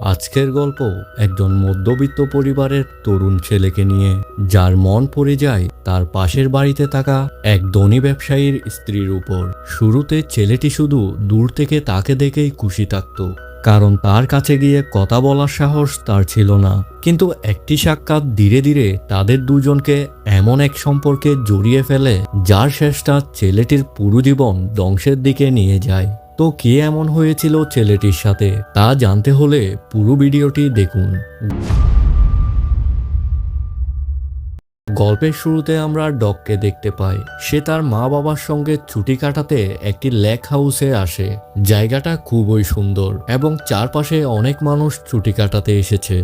আজকের গল্প একজন মধ্যবিত্ত পরিবারের তরুণ ছেলেকে নিয়ে, যার মন পড়ে যায় তার পাশের বাড়িতে থাকা এক ধনী ব্যবসায়ীর স্ত্রীর উপর। শুরুতে ছেলেটি শুধু দূর থেকে তাকে দেখেই খুশি থাকত, কারণ তার কাছে গিয়ে কথা বলার সাহস তার ছিল না। কিন্তু একটি সাক্ষাৎ ধীরে ধীরে তাদের দুজনকে এমন এক সম্পর্কে জড়িয়ে ফেলে, যার শেষটা ছেলেটির পুরো জীবন ধ্বংসের দিকে নিয়ে যায়। তো কি এমন হয়েছিল ছেলেটির সাথে তা জানতে হলে পুরো ভিডিওটি দেখুন। গল্পের শুরুতে আমরা ডগকে দেখতে পাই। সে তার মা বাবার সঙ্গে ছুটি কাটাতে একটি লেক হাউসে আসে। জায়গাটা খুবই সুন্দর এবং চারপাশে অনেক মানুষ ছুটি কাটাতে এসেছে।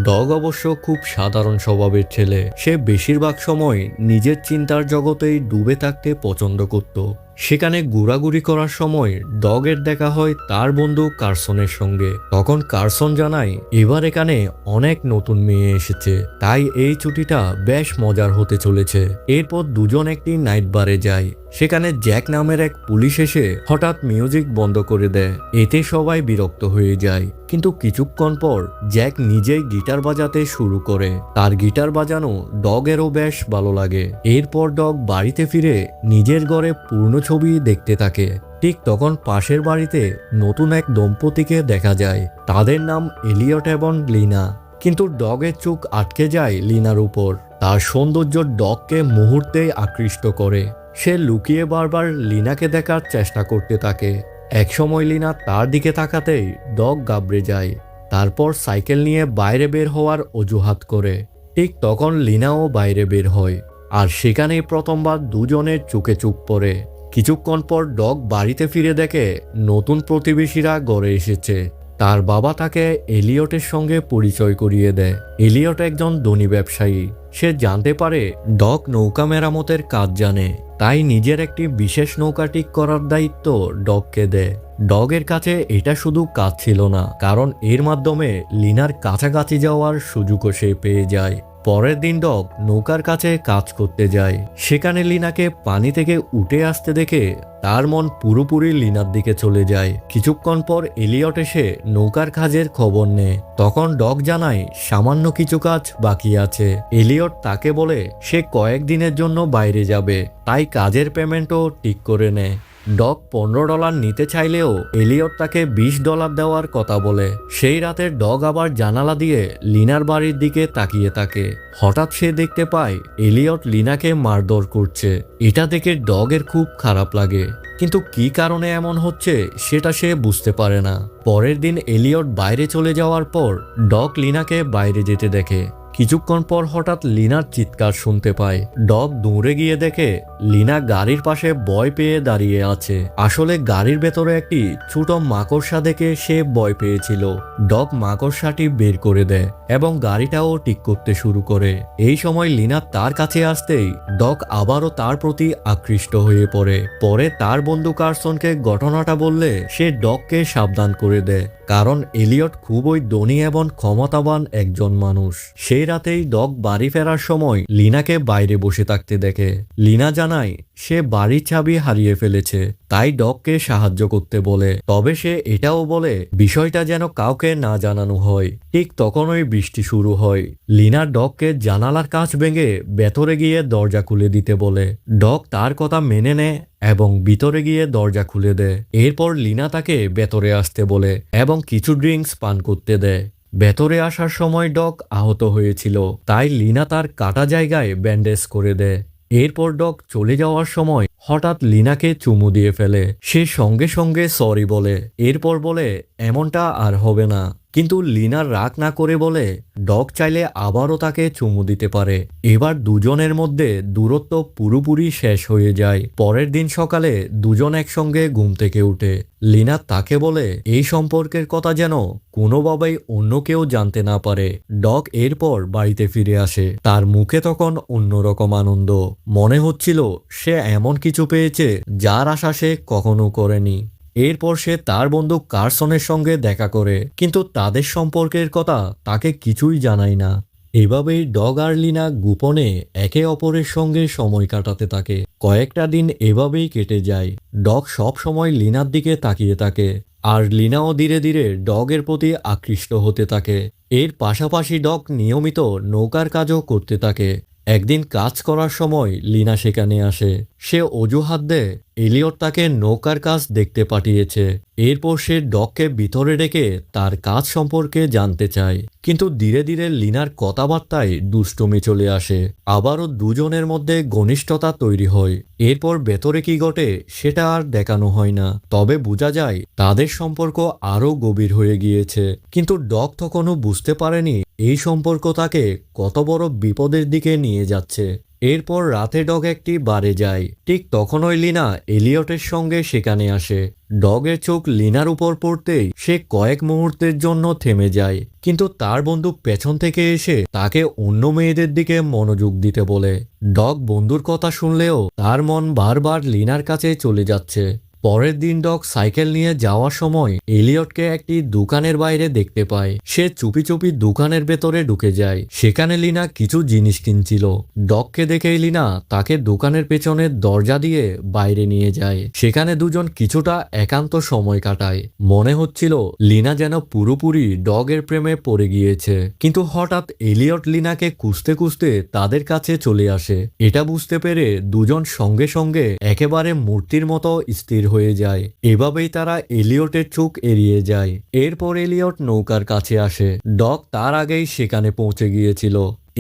ডগ অবশ্য খুব সাধারণ স্বভাবের ছেলে। সে বেশিরভাগ সময় নিজের চিন্তার জগতেই ডুবে থাকতে পছন্দ করত। সেখানে ঘোরাঘুরি করার সময় ডগের দেখা হয় তার বন্ধু কার্সনের সঙ্গে। তখন কার্সন জানায় এবার এখানে অনেক নতুন মেয়ে এসেছে, তাই এই ছুটিটা বেশ মজার হতে চলেছে। এরপর দুজন একটি নাইট বারে যায়। সেখানে জ্যাক নামের এক পুলিশ এসে হঠাৎ মিউজিক বন্ধ করে দেয়। এতে সবাই বিরক্ত হয়ে যায়, কিন্তু কিছুক্ষণ পর জ্যাক নিজেই গিটার বাজাতে শুরু করে। তার গিটার বাজানো ডগেরও বেশ ভালো লাগে। এরপর ডগ বাড়িতে ফিরে নিজের ঘরে পূর্ণ ছবি দেখতে থাকে। ঠিক তখন পাশের বাড়িতে নতুন এক দম্পতিকে দেখা যায়। তাদের নাম এলিয়ট এবং লিনা। কিন্তু ডগের চোখ আটকে যায় লিনার উপর। তার সৌন্দর্য ডগকে মুহূর্তেই আকৃষ্ট করে। সে লুকিয়ে বারবার লিনাকে দেখার চেষ্টা করতে থাকে। একসময় লিনা তার দিকে তাকাতেই ডগ ঘাবড়ে যায়। তারপর সাইকেল নিয়ে বাইরে বের হওয়ার অজুহাত করে। ঠিক তখন লিনাও বাইরে বের হয়, আর সেখানেই প্রথমবার দুজনের চোখে চোখ পড়ে। কিছুক্ষণ পর ডগ বাড়িতে ফিরে দেখে নতুন প্রতিবেশীরা ঘরে এসেছে। তার বাবা তাকে এলিয়টের সঙ্গে পরিচয় করিয়ে দেয়। এলিয়ট একজন ধনী ব্যবসায়ী। সে জানতে পারে ডগ নৌকা মেরামতের কাজ জানে, তাই নিজের একটি বিশেষ নৌকা ঠিক করার দায়িত্ব ডগকে দেয়। ডগের কাছে এটা শুধু কাজ ছিল না, কারণ এর মাধ্যমে লিনার কাছাকাছি যাওয়ার সুযোগও সে পেয়ে যায়। পরের দিন ডগ নৌকার কাছে কাজ করতে যায়। সেখানে লিনাকে পানি থেকে উঠে আসতে দেখে তার মন পুরোপুরি লিনার দিকে চলে যায়। কিছুক্ষণ পর এলিয়ট এসে নৌকার কাজের খবর নেয়। তখন ডগ জানায় সামান্য কিছু কাজ বাকি আছে। এলিয়ট তাকে বলে সে কয়েকদিনের জন্য বাইরে যাবে, তাই কাজের পেমেন্টও ঠিক করে নেয়। ডগ $15 নিতে চাইলেও এলিয়ট তাকে $20 দেওয়ার কথা বলে। সেই রাতে ডগ আবার জানালা দিয়ে লিনার বাড়ির দিকে তাকিয়ে থাকে। হঠাৎ সে দেখতে পায় এলিয়ট লিনাকে মারধর করছে। এটা দেখে ডগের খুব খারাপ লাগে, কিন্তু কি কারণে এমন হচ্ছে সেটা সে বুঝতে পারে না। পরের দিন এলিয়ট বাইরে চলে যাওয়ার পর ডগ লিনাকে বাইরে যেতে দেখে। কিছুক্ষণ পর হঠাৎ লিনার চিৎকার শুনতে পায়। ডগ দৌড়ে গিয়ে দেখে লিনা গাড়ির পাশে ভয় পেয়ে দাঁড়িয়ে আছে। আসলে গাড়ির ভেতরে একটি ছোট মাকড়সা দেখে সে ভয় পেয়েছিল। ডগ মাকড়সাটি বের করে দেয় এবং গাড়িটাও ঠিক করতে শুরু করে। এই সময় লিনা তার কাছে আসতেই ডগ আবারও তার প্রতি আকৃষ্ট হয়ে পড়ে। পরে তার বন্ধু কার্সনকে ঘটনাটা বললে সে ডগকে সাবধান করে দেয়, কারণ এলিয়ট খুবই ধনী এবং ক্ষমতাবান একজন মানুষ। সেই রাতেই ডগ বাড়ি ফেরার সময় লিনাকে বাইরে বসে থাকতে দেখে। লিনা জানায় সে বাড়ির চাবি হারিয়ে ফেলেছে, তাই ডগকে সাহায্য করতে বলে। তবে সে এটাও বলে বিষয়টা যেন কাউকে না জানানো হয়। ঠিক তখনই বৃষ্টি শুরু হয়। লিনা ডগকে জানালার কাঁচ ভেঙে ভেতরে গিয়ে দরজা খুলে দিতে বলে। ডগ তার কথা মেনে নেয় এবং ভিতরে গিয়ে দরজা খুলে দেয়। এরপর লিনা তাকে ভেতরে আসতে বলে এবং কিছু ড্রিঙ্কস পান করতে দেয়। ভেতরে আসার সময় ডগ আহত হয়েছিল, তাই লিনা তার কাটা জায়গায় ব্যান্ডেজ করে দেয়। এরপর ডগ চলে যাওয়ার সময় হঠাৎ লিনাকে চুমু দিয়ে ফেলে। সে সঙ্গে সঙ্গে সরি বলে। এরপর বলে এমনটা আর হবে না, কিন্তু লিনার রাগ না করে বলে ডগ চাইলে আবারও তাকে চুমু দিতে পারে। এবার দুজনের মধ্যে দূরত্ব পুরোপুরি শেষ হয়ে যায়। পরের দিন সকালে দুজন একসঙ্গে ঘুম থেকে উঠে। লিনা তাকে বলে এই সম্পর্কের কথা যেন কোনোভাবেই অন্য কেউ জানতে না পারে। ডগ এরপর বাড়িতে ফিরে আসে। তার মুখে তখন অন্যরকম আনন্দ। মনে হচ্ছিল সে এমন কিছু পেয়েছে যার আশা সে কখনো করেনি। এরপর সে তার বন্ধু কার্সনের সঙ্গে দেখা করে, কিন্তু তাদের সম্পর্কের কথা তাকে কিছুই জানায় না। এভাবেই ডগ আর লিনা গোপনে একে অপরের সঙ্গে সময় কাটাতে থাকে। কয়েকটা দিন এভাবেই কেটে যায়। ডগ সব সময় লিনার দিকে তাকিয়ে থাকে, আর লিনাও ধীরে ধীরে ডগের প্রতি আকৃষ্ট হতে থাকে। এর পাশাপাশি ডগ নিয়মিত নৌকার কাজও করতে থাকে। একদিন কাজ করার সময় লিনা সেখানে আসে। সে অজুহাত দেয় এলিয়ট তাকে নৌকার কাজ দেখতে পাঠিয়েছে। এরপর সে ডগকে ভিতরে ডেকে তার কাজ সম্পর্কে জানতে চায়। কিন্তু ধীরে ধীরে লিনার কথাবার্তায় দুষ্টুমি চলে আসে। আবারও দুজনের মধ্যে ঘনিষ্ঠতা তৈরি হয়। এরপর ভেতরে কি ঘটে সেটা আর দেখানো হয় না, তবে বোঝা যায় তাদের সম্পর্ক আরও গভীর হয়ে গিয়েছে। কিন্তু ডগ তখনও বুঝতে পারেনি এই সম্পর্ক তাকে কত বড় বিপদের দিকে নিয়ে যাচ্ছে। এরপর রাতে ডগ একটি বারে যায়। ঠিক তখনই লিনা এলিয়টের সঙ্গে সেখানে আসে। ডগের চোখ লিনার উপর পড়তেই সে কয়েক মুহূর্তের জন্য থেমে যায়। কিন্তু তার বন্ধু পেছন থেকে এসে তাকে অন্য মেয়েদের দিকে মনোযোগ দিতে বলে। ডগ বন্ধুর কথা শুনলেও তার মন বারবার লিনার কাছে চলে যাচ্ছে। পরের দিন ডগ সাইকেল নিয়ে যাওয়ার সময় এলিয়টকে একটি দোকানের বাইরে দেখতে পায়। সে চুপি চুপি দোকানের ভেতরে ঢুকে যায়। সেখানে লিনা কিছু জিনিস কিনছিল। ডগকে দেখেই লিনা তাকে দোকানের পেছনের দরজা দিয়ে বাইরে নিয়ে যায়। সেখানে দুজন কিছুটা একান্ত সময় কাটায়। মনে হচ্ছিল লিনা যেন পুরোপুরি ডগের প্রেমে পড়ে গিয়েছে। কিন্তু হঠাৎ এলিয়ট লিনাকে খুঁজতে খুঁজতে তাদের কাছে চলে আসে। এটা বুঝতে পেরে দুজন সঙ্গে সঙ্গে একেবারে মূর্তির মতো স্থির হয়ে যায়। এভাবেই তারা এলিয়টের চোখ এড়িয়ে যায়। এরপর এলিয়ট নৌকার কাছে আসে। ডগ তার আগেই সেখানে পৌঁছে গিয়েছিল।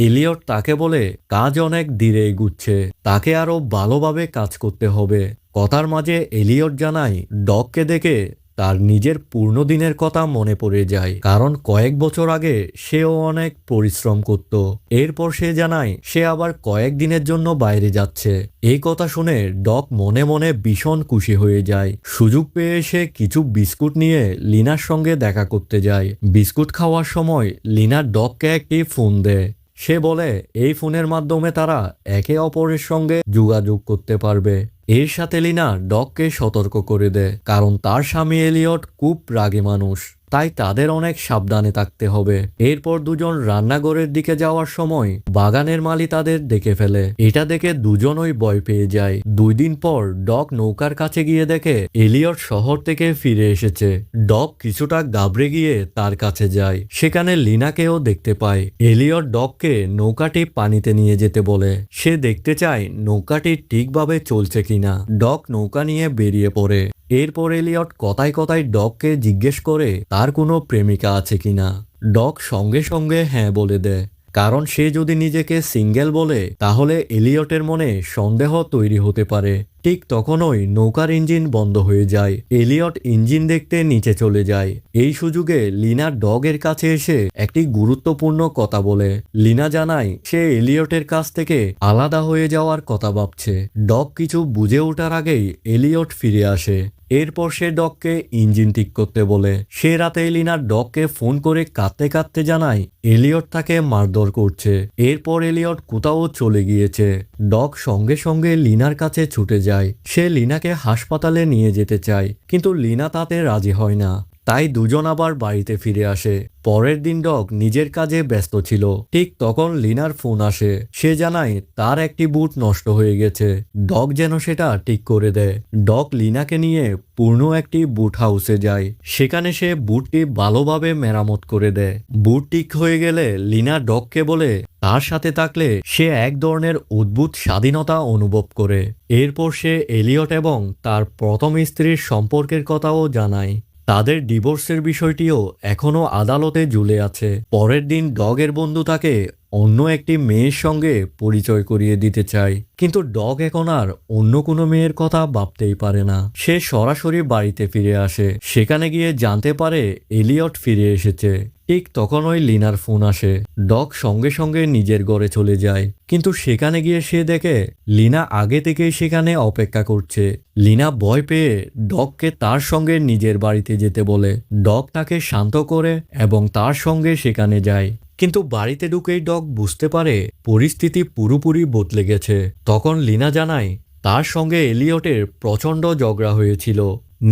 এলিয়ট তাকে বলে কাজ অনেক ধীরে এগুচ্ছে, তাকে আরো ভালোভাবে কাজ করতে হবে। কথার মাঝে এলিয়ট জানায় ডগকে দেখে তার নিজের পূর্ণ দিনের কথা মনে পড়ে যায়, কারণ কয়েক বছর আগে সেও অনেক পরিশ্রম করত। এরপর সে জানায় সে আবার কয়েক দিনের জন্য বাইরে যাচ্ছে। এই কথা শুনে ডগ মনে মনে ভীষণ খুশি হয়ে যায়। সুযোগ পেয়ে সে কিছু বিস্কুট নিয়ে লিনার সঙ্গে দেখা করতে যায়। বিস্কুট খাওয়ার সময় লিনা ডগকে একটি ফোন দেয়। সে বলে এই ফোনের মাধ্যমে তারা একে অপরের সঙ্গে যোগাযোগ করতে পারবে। এর সাথে লিনা ডগকে সতর্ক করে দেয়, কারণ তার স্বামী এলিয়ট খুব রাগী মানুষ, তাই তাদের অনেক সাবধানে থাকতে হবে। এরপর দুজন রান্নাঘরের দিকে যাওয়ার সময় বাগানের মালি তাদের দেখে ফেলে। এটা দেখে দুজনই ভয় পেয়ে যায়। 2 দিন পর ডগ নৌকার কাছে গিয়ে দেখে এলিয়ট শহর থেকে ফিরে এসেছে। ডগ কিছুটা ঘাবড়ে গিয়ে তার কাছে যায়। সেখানে লিনাকেও দেখতে পায়। এলিয়ট ডগকে নৌকাটি পানিতে নিয়ে যেতে বলে। সে দেখতে চায় নৌকাটি ঠিকভাবে চলছে কিনা। ডগ নৌকা নিয়ে বেরিয়ে পড়ে। এরপর এলিয়ট কথায় কথায় ডগকে জিজ্ঞেস করে তার কোনো প্রেমিকা আছে কিনা। ডগ সঙ্গে সঙ্গে হ্যাঁ বলে দেয়, কারণ সে যদি নিজেকে সিঙ্গেল বলে তাহলে এলিয়টের মনে সন্দেহ তৈরি হতে পারে। ঠিক তখনই নৌকার ইঞ্জিন বন্ধ হয়ে যায়। এলিয়ট ইঞ্জিন দেখতে নিচে চলে যায়। এই সুযোগে লিনা ডগের কাছে এসে একটি গুরুত্বপূর্ণ কথা বলে। লিনা জানায় সে এলিয়টের কাছ থেকে আলাদা হয়ে যাওয়ার কথা ভাবছে। ডগ কিছু বুঝে ওঠার আগেই এলিয়ট ফিরে আসে। এরপর সে ডগকে ইঞ্জিন ঠিক করতে বলে। সে রাতে লিনা ডগকে ফোন করে কাঁদতে কাঁদতে জানায় এলিয়ট তাকে মারধর করছে। এরপর এলিয়ট কোথাও চলে গিয়েছে। ডগ সঙ্গে সঙ্গে লিনার কাছে ছুটে যায়। সে লিনাকে হাসপাতালে নিয়ে যেতে চায়, কিন্তু লিনা তাতে রাজি হয় না। তাই দুজন আবার বাড়িতে ফিরে আসে। পরের দিন ডগ নিজের কাজে ব্যস্ত ছিল। ঠিক তখন লিনার ফোন আসে। সে জানায় তার একটি বুট নষ্ট হয়ে গেছে। ডগ যেন সেটা ঠিক করে দেয়। ডগ লিনাকে নিয়ে পূর্ণ একটি বুট হাউসে যায়। সেখানে সে বুটটি ভালোভাবে মেরামত করে দেয়। বুট ঠিক হয়ে গেলে লিনা ডগকে বলে তার সাথে থাকলে সে এক ধরনের অদ্ভুত স্বাধীনতা অনুভব করে। এরপর সে এলিয়ট এবং তার প্রথম স্ত্রীর সম্পর্কের কথাও জানায়। তাদের ডিভোর্সের বিষয়টিও এখনো আদালতে ঝুলে আছে। পরের দিন ডগের বন্ধু তাকে অন্য একটি মেয়ের সঙ্গে পরিচয় করিয়ে দিতে চায়, কিন্তু ডগ এখন আর অন্য কোনো মেয়ের কথা ভাবতেই পারে না। সে সরাসরি বাড়িতে ফিরে আসে। সেখানে গিয়ে জানতে পারে এলিয়ট ফিরে এসেছে। ঠিক তখনই লিনার ফোন আসে। ডগ সঙ্গে সঙ্গে নিজের ঘরে চলে যায়, কিন্তু সেখানে গিয়ে সে দেখে লিনা আগে থেকেই সেখানে অপেক্ষা করছে। লিনা ভয় পেয়ে ডগকে তার সঙ্গে নিজের বাড়িতে যেতে বলে। ডগ তাকে শান্ত করে এবং তার সঙ্গে সেখানে যায়। কিন্তু বাড়িতে ঢুকেই ডগ বুঝতে পারে পরিস্থিতি পুরোপুরি বদলে গেছে। তখন লিনা জানায় তার সঙ্গে এলিয়টের প্রচণ্ড ঝগড়া হয়েছিল।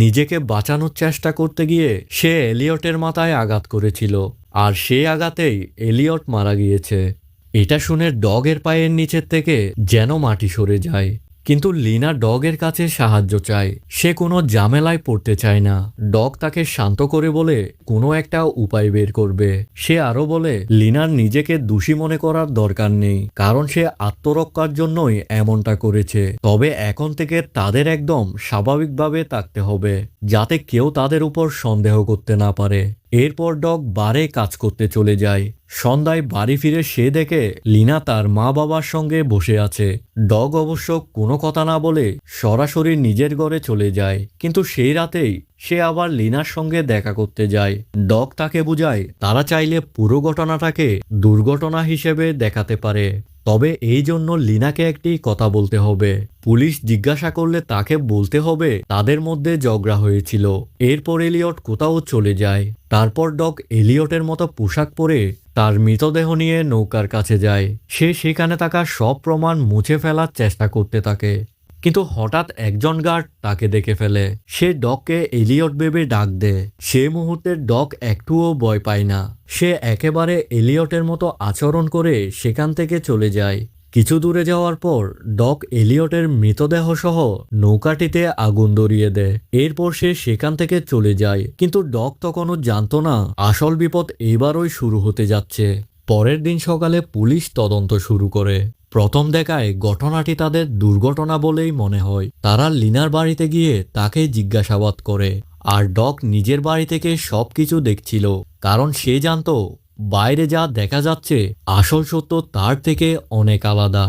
নিজেকে বাঁচানোর চেষ্টা করতে গিয়ে সে এলিয়টের মাথায় আঘাত করেছিল, আর সেই আঘাতেই এলিয়ট মারা গিয়েছে। এটা শুনে ডগের পায়ের নিচের থেকে যেন মাটি সরে যায়। কিন্তু লিনা ডগের কাছে সাহায্য চায়। সে কোনো ঝামেলায় পড়তে চায় না। ডগ তাকে শান্ত করে বলে কোনো একটা উপায় বের করবে। সে আরো বলে লিনার নিজেকে দোষী মনে করার দরকার নেই, কারণ সে আত্মরক্ষার জন্যই এমনটা করেছে। তবে এখন থেকে তাদের একদম স্বাভাবিকভাবে থাকতে হবে, যাতে কেউ তাদের উপর সন্দেহ করতে না পারে। এরপর ডগ বারে কাজ করতে চলে যায়। সন্ধ্যায় বাড়ি ফিরে সে দেখে লিনা তার মা বাবার সঙ্গে বসে আছে। ডগ অবশ্য কোনো কথা না বলে সরাসরি নিজের ঘরে চলে যায়, কিন্তু সেই রাতেই সে আবার লিনার সঙ্গে দেখা করতে যায়। ডগ তাকে বুঝায় তারা চাইলে পুরো ঘটনাটাকে দুর্ঘটনা হিসেবে দেখাতে পারে, তবে এই জন্য লিনাকে একটি কথা বলতে হবে। পুলিশ জিজ্ঞাসা করলে তাকে বলতে হবে তাদের মধ্যে ঝগড়া হয়েছিল। এরপর এলিয়ট কোথাও চলে যায়। তারপর ডগ এলিয়টের মতো পোশাক পরে তার মৃতদেহ নিয়ে নৌকার কাছে যায়। সে সেখানে থাকা সব প্রমাণ মুছে ফেলার চেষ্টা করতে থাকে, কিন্তু হঠাৎ একজন গার্ড তাকে দেখে ফেলে। সে ডগকে এলিয়ট ভেবে ডাক দেয়। সে মুহূর্তে ডগ একটুও ভয় পায় না। সে একেবারে এলিয়টের মতো আচরণ করে সেখান থেকে চলে যায়। কিছু দূরে যাওয়ার পর ডগ এলিয়টের মৃতদেহ সহ নৌকাটিতে আগুন ধরিয়ে দেয়। এরপর সে সেখান থেকে চলে যায়, কিন্তু ডগ তখনও জানতো না আসল বিপদ এবারই শুরু হতে যাচ্ছে। পরের দিন সকালে পুলিশ তদন্ত শুরু করে। প্রথম দেখায় ঘটনাটি তাদের দুর্ঘটনা বলেই মনে হয়। তারা লিনার বাড়িতে গিয়ে তাকে জিজ্ঞাসাবাদ করে, আর ডগ নিজের বাড়ি থেকে সবকিছু দেখছিল, কারণ সে জানতো বাইরে যা দেখা যাচ্ছে আসল সত্য তার থেকে অনেক আলাদা।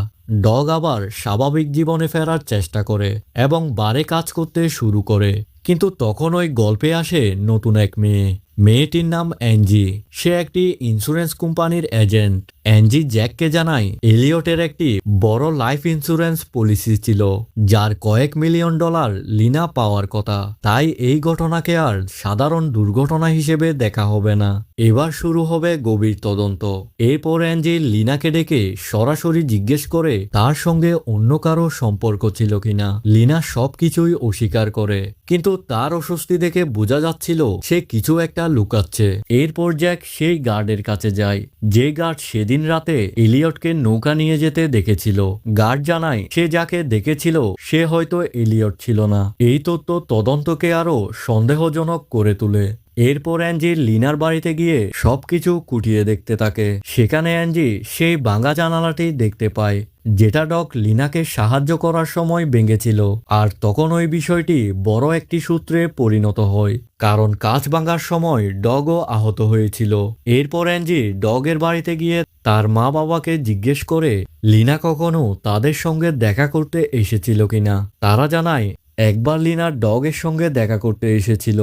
ডগ আবার স্বাভাবিক জীবনে ফেরার চেষ্টা করে এবং বারে কাজ করতে শুরু করে, কিন্তু তখন ওই গল্পে আসে নতুন এক মেয়ে। মেয়েটির নাম অ্যাঞ্জি। সে একটি ইন্স্যুরেন্স কোম্পানির এজেন্ট। অ্যাঞ্জি জ্যাককে জানায় এলিয়টের একটি বড় লাইফ ইন্স্যুরেন্স পলিসি ছিল, যার কয়েক মিলিয়ন ডলার লিনা পাওয়ার কথা। তাই এই ঘটনাকে আর সাধারণ দুর্ঘটনা হিসেবে দেখা হবে না। এবার শুরু হবে গভীর তদন্ত। এরপর অ্যাঞ্জি লিনাকে ডেকে সরাসরি জিজ্ঞেস করে তার সঙ্গে অন্য কারো সম্পর্ক ছিল কিনা। লিনা সবকিছুই অস্বীকার করে, কিন্তু তার অস্বস্তি দেখে বোঝা যাচ্ছিল সে কিছু একটা লুকাচ্ছে। এরপর জ্যাক সেই গার্ডের কাছে যায়, যে গার্ড সেদিন রাতে এলিয়টকে নৌকা নিয়ে যেতে দেখেছিল। গার্ড জানায় সে যাকে দেখেছিল সে হয়তো এলিয়ট ছিল না। এই তথ্য তদন্তকে আরো সন্দেহজনক করে তোলে। এরপর অ্যাঞ্জি লিনার বাড়িতে গিয়ে সবকিছু খুঁটিয়ে দেখতে থাকে। সেখানে অ্যাঞ্জি সেই ভাঙা জানালাটি দেখতে পায়, যেটা ডগ লিনাকে সাহায্য করার সময় ভেঙেছিল। আর তখন ওই বিষয়টি বড় একটি সূত্রে পরিণত হয়, কারণ কাঁচ ভাঙার সময় ডগও আহত হয়েছিল। এরপর অ্যাঞ্জি ডগের বাড়িতে গিয়ে তার মা বাবাকে জিজ্ঞেস করে লিনা কখনো তাদের সঙ্গে দেখা করতে এসেছিল কিনা। তারা জানায় একবার লিনা ডগের সঙ্গে দেখা করতে এসেছিল।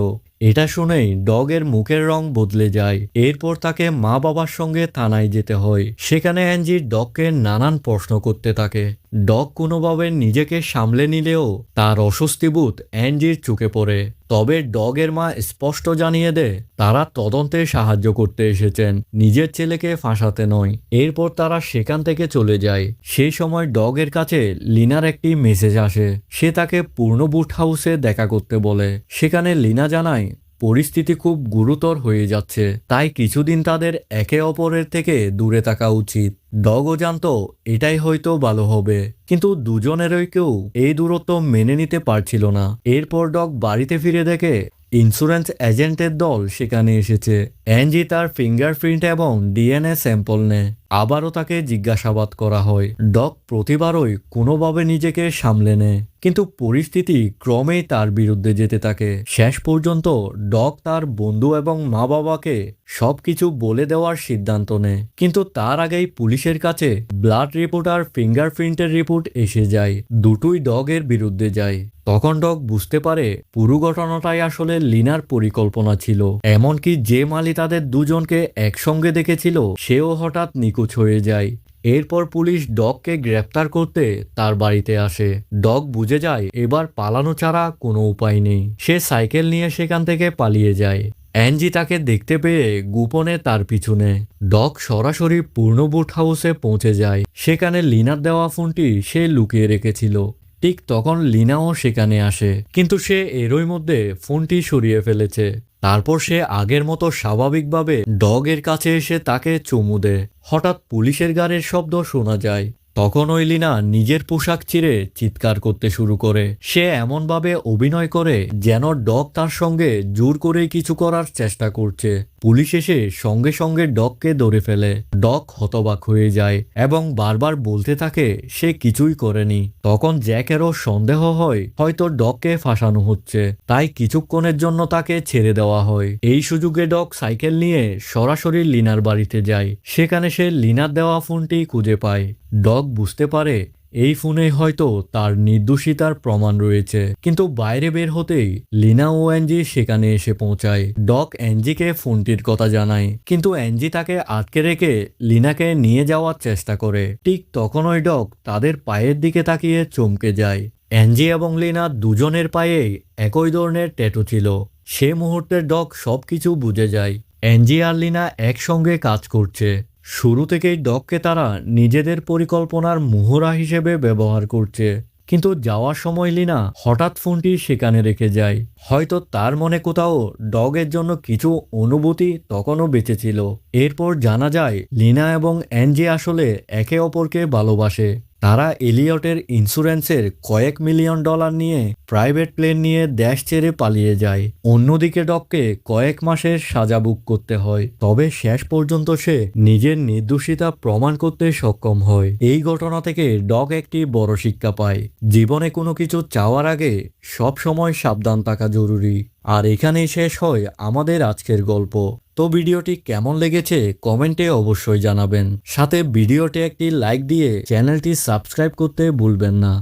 এটা শুনেই ডগের মুখের রং বদলে যায়। এরপর তাকে মা বাবার সঙ্গে থানায় যেতে হয়। সেখানে অ্যাঞ্জি ডগকে নানান প্রশ্ন করতে থাকে। ডগ কোনোভাবে নিজেকে সামলে নিলেও তার অস্বস্তিবোধ অ্যাঞ্জির চোখে পড়ে। তবে ডগের মা স্পষ্ট জানিয়ে দেয় তারা তদন্তে সাহায্য করতে এসেছেন, নিজের ছেলেকে ফাঁসাতে নয়। এরপর তারা সেখান থেকে চলে যায়। সেই সময় ডগের কাছে লিনার একটি মেসেজ আসে। সে তাকে পূর্ণ বুট হাউসে দেখা করতে বলে। সেখানে লিনা জানায় পরিস্থিতি খুব গুরুতর হয়ে যাচ্ছে, তাই কিছুদিন তাদের একে অপরের থেকে দূরে থাকা উচিত। ডগও জানতো এটাই হয়তো ভালো হবে, কিন্তু দুজনেরই কেউ এই দূরত্ব মেনে নিতে পারছিল না। এরপর ডগ বাড়িতে ফিরে দেখে ইন্স্যুরেন্স এজেন্টের দল সেখানে এসেছে। অ্যাঞ্জি তার ফিঙ্গারপ্রিন্ট এবং ডিএনএ স্যাম্পল নেয়। আবারও তাকে জিজ্ঞাসাবাদ করা হয়। ডগ প্রতিবারই কোনোভাবে নিজেকে সামলে নেয়, কিন্তু পরিস্থিতি ক্রমেই তার বিরুদ্ধে যেতে থাকে। শেষ পর্যন্ত ডগ তার বন্ধু এবং মা বাবাকে সবকিছু বলে দেওয়ার সিদ্ধান্ত নেয়, কিন্তু তার আগেই পুলিশের কাছে ব্লাড রিপোর্ট আর ফিঙ্গারপ্রিন্টের রিপোর্ট এসে যায়। দুটোই ডগের বিরুদ্ধে যায়। তখন ডগ বুঝতে পারে পুরো ঘটনাটাই আসলে লিনার পরিকল্পনা ছিল। এমনকি যে মালি তাদের দুজনকে একসঙ্গে দেখেছিল সেও হঠাৎ নিখোঁজ হয়ে যায়। এরপর পুলিশ ডগকে গ্রেপ্তার করতে তার বাড়িতে আসে। ডগ বুঝে যায় এবার পালানো ছাড়া কোনো উপায় নেই। সে সাইকেল নিয়ে সেখান থেকে পালিয়ে যায়। অ্যাঞ্জি তাকে দেখতে পেয়ে গোপনে তার পিছনে। ডগ সরাসরি পূর্ণ বুট হাউসে পৌঁছে যায়। সেখানে লিনার দেওয়া ফোনটি সে লুকিয়ে রেখেছিল। ঠিক তখন লিনাও সেখানে আসে, কিন্তু সে এরই মধ্যে ফোনটি সরিয়ে ফেলেছে। তারপর সে আগের মতো স্বাভাবিকভাবে ডগের কাছে এসে তাকে চুমু দেয়। হঠাৎ পুলিশের গাড়ির শব্দ শোনা যায়। তখন ওই লিনা নিজের পোশাক ছিঁড়ে চিৎকার করতে শুরু করে। সে এমনভাবে অভিনয় করে যেন ডগ তার সঙ্গে জোর করে কিছু করার চেষ্টা করছে। পুলিশ এসে সঙ্গে সঙ্গে ডগকে ধরে ফেলে। ডগ হতবাক হয়ে যায় এবং বারবার বলতে থাকে সে কিছুই করেনি। তখন জ্যাকেরও সন্দেহ হয় হয়তো ডগকে ফাঁসানো হচ্ছে, তাই কিছুক্ষণের জন্য তাকে ছেড়ে দেওয়া হয়। এই সুযোগে ডগ সাইকেল নিয়ে সরাসরি লিনার বাড়িতে যায়। সেখানে সে লিনার দেওয়া ফোনটি খুঁজে পায়। ডগ বুঝতে পারে এই ফোনে হয়তো তার নির্দোষিতার প্রমাণ রয়েছে। কিন্তু বাইরে বের হতেই লিনা ও অ্যাঞ্জি সেখানে এসে পৌঁছায়। ডগ অ্যাঞ্জিকে ফোনটির কথা জানায়, কিন্তু অ্যাঞ্জি তাকে আটকে রেখে লিনাকে নিয়ে যাওয়ার চেষ্টা করে। ঠিক তখনই ডগ তাদের পায়ের দিকে তাকিয়ে চমকে যায়। অ্যাঞ্জি এবং লিনা দুজনের পায়ে একই ধরনের ট্যাটু ছিল। সে মুহূর্তে ডগ সবকিছু বুঝে যায়। অ্যাঞ্জি আর লিনা একসঙ্গে কাজ করছে। শুরু থেকেই ডগকে তারা নিজেদের পরিকল্পনার মোহরা হিসেবে ব্যবহার করছে। কিন্তু যাওয়ার সময় লিনা হঠাৎ ফোনটি সেখানে রেখে যায়। হয়তো তার মনে কোথাও ডগের জন্য কিছু অনুভূতি তখনও বেঁচে ছিল। এরপর জানা যায় লিনা এবং অ্যাঞ্জি আসলে একে অপরকে ভালোবাসে। তারা এলিয়টের ইন্স্যুরেন্সের কয়েক মিলিয়ন ডলার নিয়ে প্রাইভেট প্লেন নিয়ে দেশ ছেড়ে পালিয়ে যায়। অন্যদিকে ডগকে কয়েক মাসের সাজা বুক করতে হয়, তবে শেষ পর্যন্ত সে নিজের নির্দোষিতা প্রমাণ করতে সক্ষম হয়। এই ঘটনা থেকে ডগ একটি বড় শিক্ষা পায়, জীবনে কোনো কিছু চাওয়ার আগে সব সময় সাবধান থাকা জরুরি। আর এখানেই শেষ হয় আমাদের আজকের গল্প। তো ভিডিওটি কেমন লেগেছে কমেন্টে অবশ্যই জানাবেন। সাথে ভিডিওটি একটি লাইক দিয়ে চ্যানেলটি সাবস্ক্রাইব করতে ভুলবেন না।